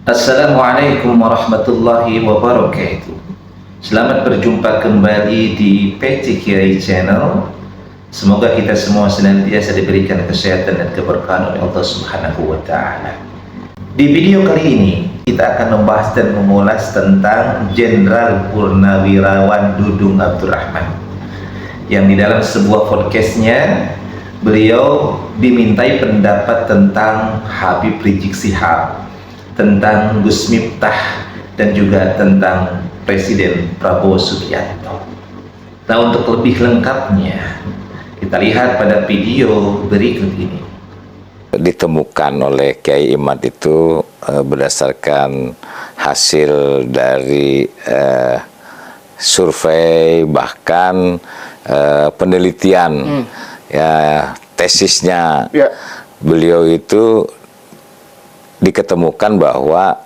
Assalamualaikum warahmatullahi wabarakatuh. Selamat berjumpa kembali di PT Kiai Channel. Semoga kita semua senantiasa diberikan kesehatan dan keberkahan oleh Allah Subhanahu wa Ta'ala. Di video kali ini kita akan membahas dan mengulas tentang Jenderal Purnawirawan Dudung Abdurrahman, yang di dalam sebuah podcastnya beliau dimintai pendapat tentang Habib Rizik Syihab, tentang Gus Miftah, dan juga tentang Presiden Prabowo Subianto. Nah, untuk lebih lengkapnya kita lihat pada video berikut ini. Ditemukan oleh Kiai Imad itu berdasarkan hasil dari survei, bahkan penelitian, ya tesisnya. Beliau itu diketemukan bahwa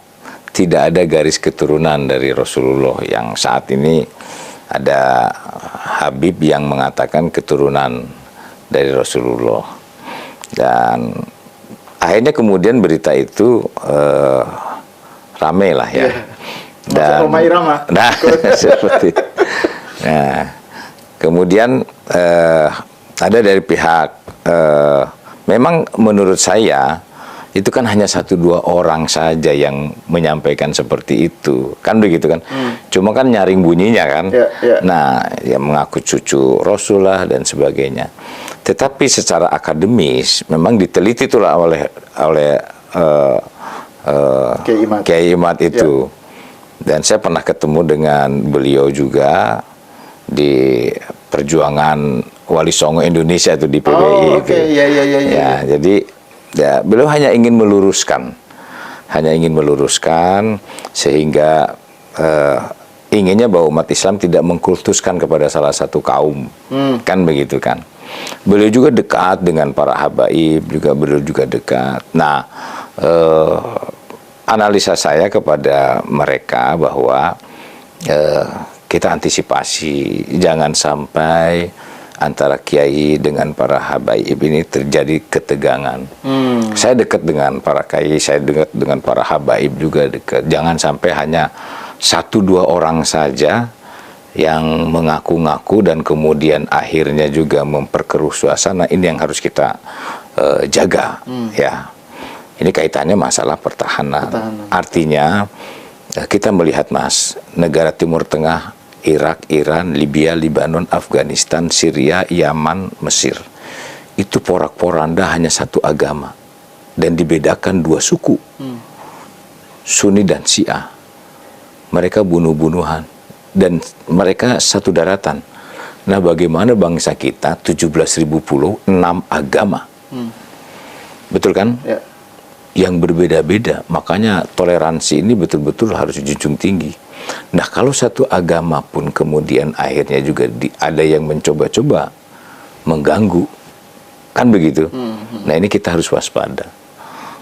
tidak ada garis keturunan dari Rasulullah, yang saat ini ada Habib yang mengatakan keturunan dari Rasulullah. Dan akhirnya kemudian berita itu rame lah ya. Dan nah seperti nah, kemudian ada dari pihak memang menurut saya itu kan hanya 1-2 orang saja yang menyampaikan seperti itu, kan begitu kan? Cuma kan nyaring bunyinya kan. Nah, yang mengaku cucu Rasul lah dan sebagainya. Tetapi secara akademis memang diteliti itulah oleh Kiai Imad itu. Dan saya pernah ketemu dengan beliau juga di perjuangan Wali Songo Indonesia itu di PBI. Ya, jadi ya, beliau hanya ingin meluruskan, sehingga inginnya bahwa umat Islam tidak mengkultuskan kepada salah satu kaum, kan begitu kan. Beliau juga dekat dengan para habaib, beliau juga dekat. Nah, analisa saya kepada mereka bahwa kita antisipasi jangan sampai antara kiai dengan para habaib ini terjadi ketegangan. Saya dekat dengan para kiai, saya dekat dengan para habaib juga dekat. Jangan sampai hanya 1-2 orang saja yang mengaku-ngaku dan kemudian akhirnya juga memperkeruh suasana. Ini yang harus kita jaga, ya. Ini kaitannya masalah pertahanan. Artinya kita melihat, Mas, negara Timur Tengah, Irak, Iran, Libya, Lebanon, Afghanistan, Syria, Yaman, Mesir. Itu porak-poranda hanya satu agama. Dan dibedakan 2 suku. Sunni dan Syiah. Mereka bunuh-bunuhan. Dan mereka satu daratan. Nah, bagaimana bangsa kita 17.000 pulau, 6 agama. Betul kan? Ya. Yang berbeda-beda. Makanya toleransi ini betul-betul harus dijunjung tinggi. Nah, kalau satu agama pun kemudian akhirnya juga ada yang mencoba-coba mengganggu, kan begitu. Nah, ini kita harus waspada.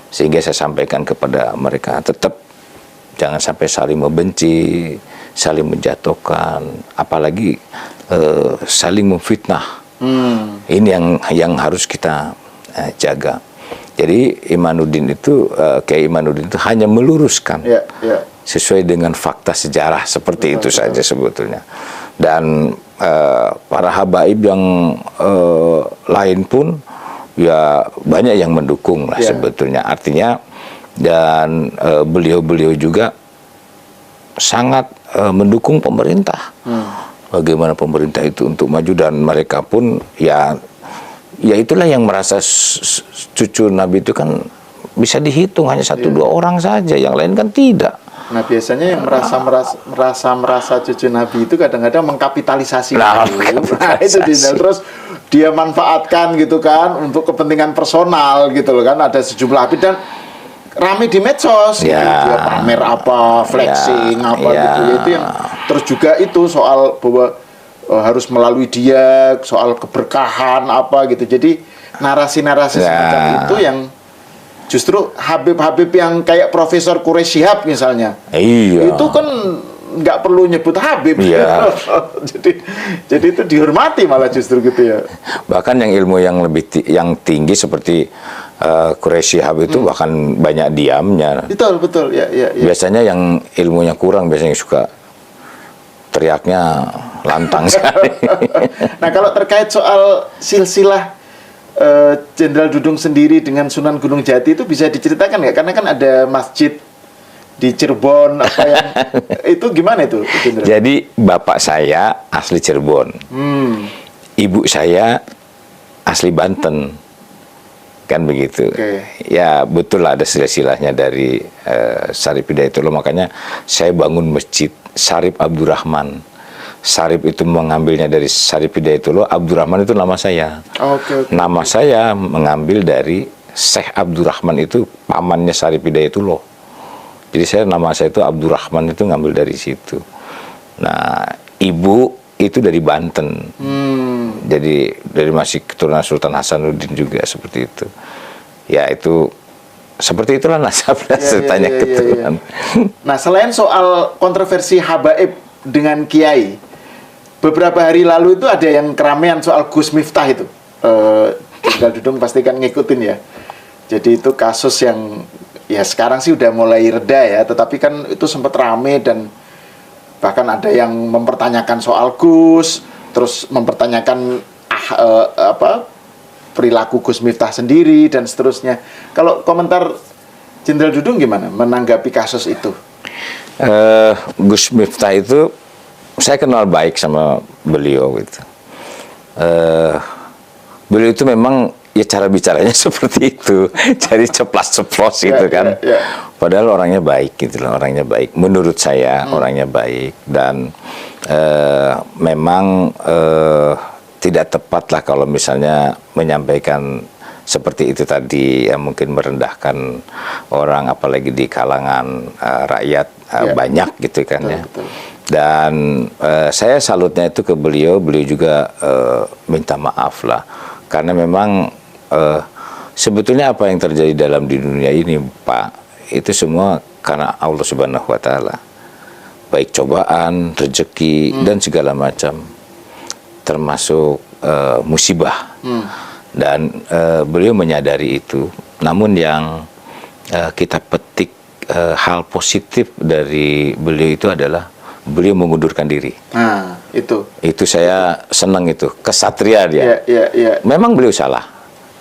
Sehingga saya sampaikan kepada mereka, tetap jangan sampai saling membenci, saling menjatuhkan, apalagi saling memfitnah. Ini yang harus kita jaga. Jadi Imanuddin itu, Kiai Imanuddin itu hanya meluruskan sesuai dengan fakta sejarah seperti itu saja sebetulnya. Dan para habaib yang lain pun ya banyak yang mendukung lah sebetulnya. Artinya dan beliau-beliau juga sangat mendukung pemerintah. Bagaimana pemerintah itu untuk maju, dan mereka pun ya itulah yang merasa cucu Nabi itu kan bisa dihitung hanya 1-2 orang saja, yang lain kan tidak. Nah, biasanya yang merasa cucu Nabi itu kadang-kadang mengkapitalisasi. Nah, itu terus dia manfaatkan gitu kan untuk kepentingan personal gitu loh kan. Ada sejumlah habib dan rame di medsos gitu. Dia pamer apa, flexing apa gitu. Itu yang terus juga itu soal bahwa harus melalui dia, soal keberkahan apa gitu. Jadi narasi-narasi semacam itu yang justru Habib-Habib yang kayak Profesor Quraish Shihab misalnya, itu kan nggak perlu nyebut Habib. Jadi itu dihormati malah justru gitu ya. Bahkan yang ilmu yang lebih yang tinggi seperti Quraisy Shihab itu bahkan banyak diamnya. Betul, ya. Biasanya yang ilmunya kurang biasanya suka teriaknya lantang sekali. Nah, kalau terkait soal silsilah Jenderal Dudung sendiri dengan Sunan Gunung Jati itu bisa diceritakan nggak? Karena kan ada masjid di Cirebon apa yang itu gimana itu, Jenderal? Jadi bapak saya asli Cirebon, ibu saya asli Banten, kan begitu. Ya betul lah, ada silsilahnya dari Syarif Hidayatullah. Makanya saya bangun masjid Syarif Abdurrahman. Syarif itu mengambilnya dari Syarif Hidayatullah, Abdurrahman itu nama saya. Nama saya mengambil dari Syekh Abdurrahman, itu pamannya Syarif Hidayatullah. Jadi nama saya itu Abdurrahman, itu ngambil dari situ. Nah, ibu itu dari Banten. Jadi dari masih keturunan Sultan Hasanuddin juga, seperti itu. Ya itu seperti itulah nasabnya ceritanya keturunan. Nah, selain soal kontroversi habaib dengan kiai, beberapa hari lalu itu ada yang keramaian soal Gus Miftah itu. Jenderal Dudung pasti kan ngikutin ya. Jadi itu kasus yang ya sekarang sih udah mulai reda ya, tetapi kan itu sempat rame dan bahkan ada yang mempertanyakan soal Gus, terus mempertanyakan perilaku Gus Miftah sendiri dan seterusnya. Kalau komentar Jenderal Dudung gimana menanggapi kasus itu? Gus Miftah itu saya kenal baik sama beliau gitu. Beliau itu memang ya cara bicaranya seperti itu, jadi ceplas-ceplos gitu kan. Padahal orangnya baik gitu loh, orangnya baik. Menurut saya orangnya baik, dan memang tidak tepat lah kalau misalnya menyampaikan seperti itu tadi, yang mungkin merendahkan orang, apalagi di kalangan rakyat banyak gitu kan. Betul. Dan saya salutnya itu ke beliau juga minta maaf lah, karena memang sebetulnya apa yang terjadi di dunia ini, Pak, itu semua karena Allah Subhanahu wa Ta'ala, baik cobaan, rezeki dan segala macam, termasuk musibah. Dan beliau menyadari itu. Namun yang kita petik hal positif dari beliau itu adalah beliau mengundurkan diri. Nah, itu saya senang, itu kesatria dia. Memang beliau salah,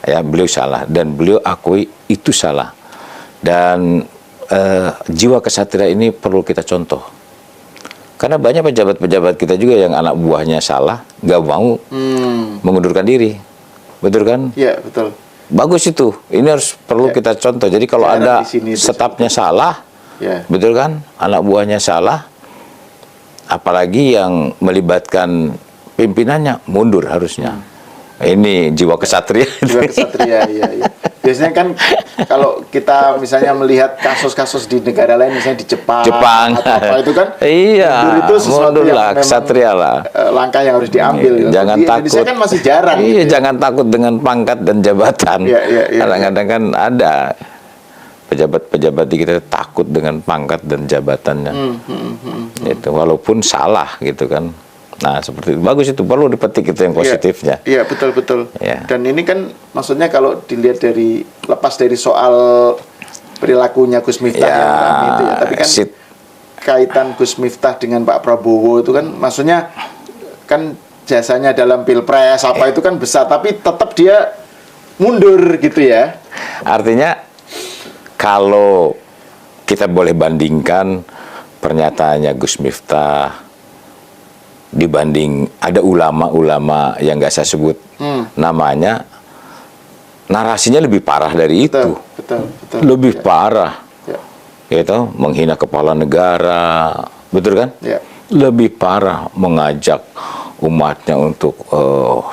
ya, beliau salah, dan beliau akui itu salah. Dan jiwa kesatria ini perlu kita contoh, karena banyak pejabat-pejabat kita juga yang anak buahnya salah, nggak mau mengundurkan diri, betul kan? Iya, betul. Bagus itu, ini harus perlu kita contoh. Jadi kalau ada stafnya salah, betul kan, anak buahnya salah, apalagi yang melibatkan pimpinannya, mundur harusnya. Ini jiwa kesatria. Jiwa kesatria, iya. Biasanya kan kalau kita misalnya melihat kasus-kasus di negara lain, misalnya di Jepang atau apa itu kan, iya, mundur itu sesuatu yang lah, kesatria lah. Langkah yang harus diambil. Jangan di takut. Indonesia kan masih jarang. Iya, gitu. Jangan takut dengan pangkat dan jabatan. Kadang-kadang kan ada pejabat-pejabat di kita takut dengan pangkat dan jabatannya. Itu walaupun salah gitu kan. Nah, seperti itu. Bagus, itu perlu dipetik itu yang positifnya. Iya, betul. Ya. Dan ini kan maksudnya kalau dilihat lepas dari soal perilakunya Gus Miftah yang rame itu ya, tapi kan kaitan Gus Miftah dengan Pak Prabowo itu kan maksudnya kan jasanya dalam Pilpres apa itu kan besar, tapi tetap dia mundur gitu ya. Artinya kalau kita boleh bandingkan pernyataannya Gus Miftah dibanding ada ulama-ulama yang nggak saya sebut namanya, narasinya lebih parah dari itu. Betul. Lebih parah. Gitu, menghina kepala negara, betul kan? Lebih parah, mengajak umatnya untuk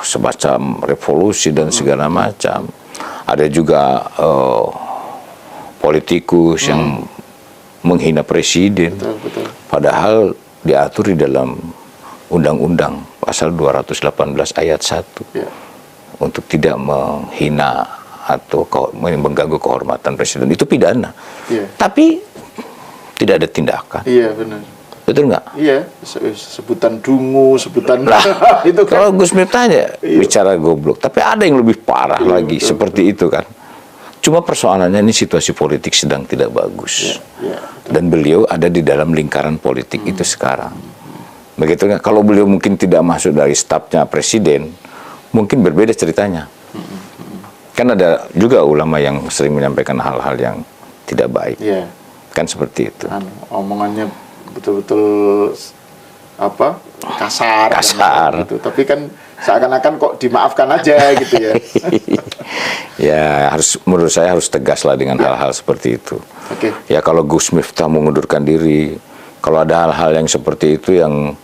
semacam revolusi dan segala macam. Ada juga politikus yang menghina presiden. Betul. Padahal diatur di dalam Undang-Undang pasal 218 ayat 1 untuk tidak menghina atau mengganggu kehormatan presiden, itu pidana. Tapi tidak ada tindakan. Iya, benar. Betul nggak? Iya, sebutan dungu, sebutan itu kan. Kalau Gus Miftah aja bicara goblok, tapi ada yang lebih parah lagi, betul. Seperti itu kan. Cuma persoalannya ini situasi politik sedang tidak bagus. Ya, Dan beliau ada di dalam lingkaran politik itu sekarang. Begitu kan? Kalau beliau mungkin tidak masuk dari stafnya presiden, mungkin berbeda ceritanya. Kan ada juga ulama yang sering menyampaikan hal-hal yang tidak baik. ya. Kan seperti itu. Omongannya betul-betul apa, kasar. Kasar. Gitu. Tapi kan seakan-akan kok dimaafkan aja gitu ya. Ya, menurut saya harus tegas lah dengan hal-hal seperti itu. Oke. Ya, kalau Gus Miftah mengundurkan diri, kalau ada hal-hal yang seperti itu yang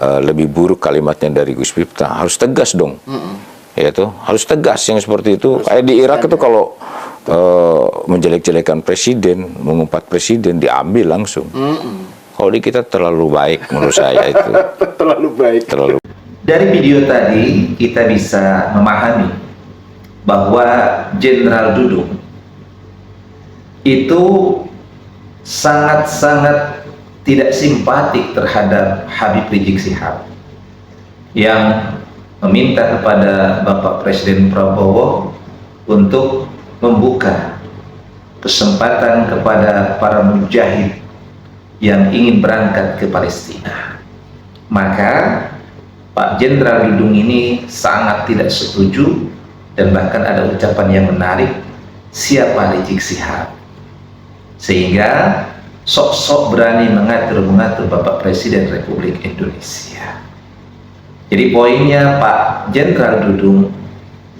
lebih buruk kalimatnya dari Gus Miftah, harus tegas dong. Ya itu harus tegas yang seperti itu. Kayak di Irak itu kalau menjelek-jelekan presiden, mengumpat presiden, diambil langsung. Kalau di kita terlalu baik menurut saya itu. Terlalu baik. Terlalu. Dari video tadi kita bisa memahami bahwa Jenderal Dudung itu sangat-sangat tidak simpatik terhadap Habib Rizik Syihab yang meminta kepada Bapak Presiden Prabowo untuk membuka kesempatan kepada para mujahid yang ingin berangkat ke Palestina. Maka Pak Jenderal Dudung ini sangat tidak setuju, dan bahkan ada ucapan yang menarik, siapa Rizik Syihab, sehingga sok-sok berani mengatur Bapak Presiden Republik Indonesia. Jadi poinnya, Pak Jenderal Dudung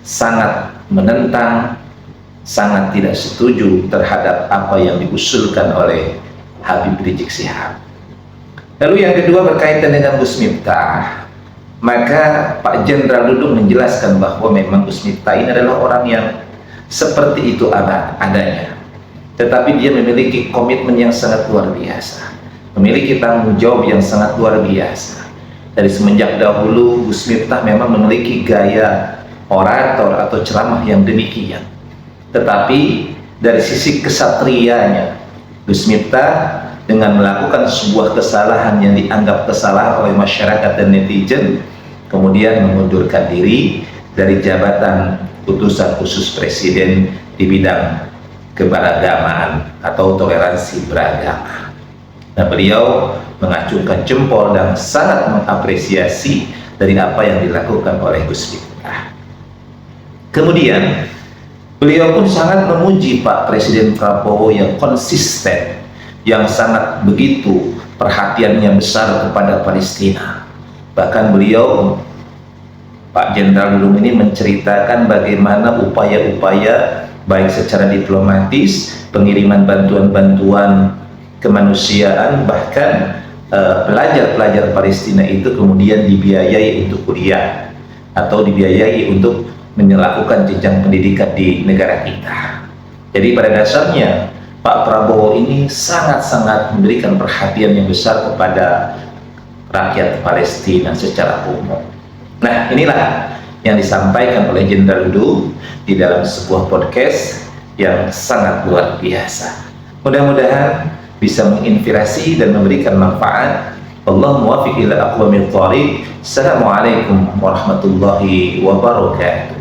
sangat menentang, sangat tidak setuju terhadap apa yang diusulkan oleh Habib Rizik Syihab. Lalu yang kedua berkaitan dengan Gus Miftah. Maka Pak Jenderal Dudung menjelaskan bahwa memang Gus Miftah ini adalah orang yang seperti itu adanya. Tetapi dia memiliki komitmen yang sangat luar biasa, memiliki tanggung jawab yang sangat luar biasa. Dari semenjak dahulu Gus Miftah memang memiliki gaya orator atau ceramah yang demikian. Tetapi dari sisi kesatrianya, Gus Miftah dengan melakukan sebuah kesalahan yang dianggap kesalahan oleh masyarakat dan netizen, kemudian mengundurkan diri dari jabatan utusan khusus presiden di bidang keberagamaan atau toleransi beragama. Nah, beliau mengacungkan jempol dan sangat mengapresiasi dari apa yang dilakukan oleh Gus Miftah. Kemudian beliau pun sangat memuji Pak Presiden Prabowo yang konsisten, yang sangat begitu perhatiannya besar kepada Palestina. Bahkan beliau, Pak Jenderal Dudung ini menceritakan bagaimana upaya-upaya baik secara diplomatis, pengiriman bantuan-bantuan kemanusiaan, bahkan pelajar-pelajar Palestina itu kemudian dibiayai untuk kuliah atau dibiayai untuk melakukan jenjang pendidikan di negara kita. Jadi pada dasarnya Pak Prabowo ini sangat-sangat memberikan perhatian yang besar kepada rakyat Palestina secara umum. Nah, inilah yang disampaikan oleh Jenderal Dudung di dalam sebuah podcast yang sangat luar biasa. Mudah-mudahan bisa menginspirasi dan memberikan manfaat. Wallahu muwaffiq ila aqwamit thoriq. Assalamualaikum warahmatullahi wabarakatuh.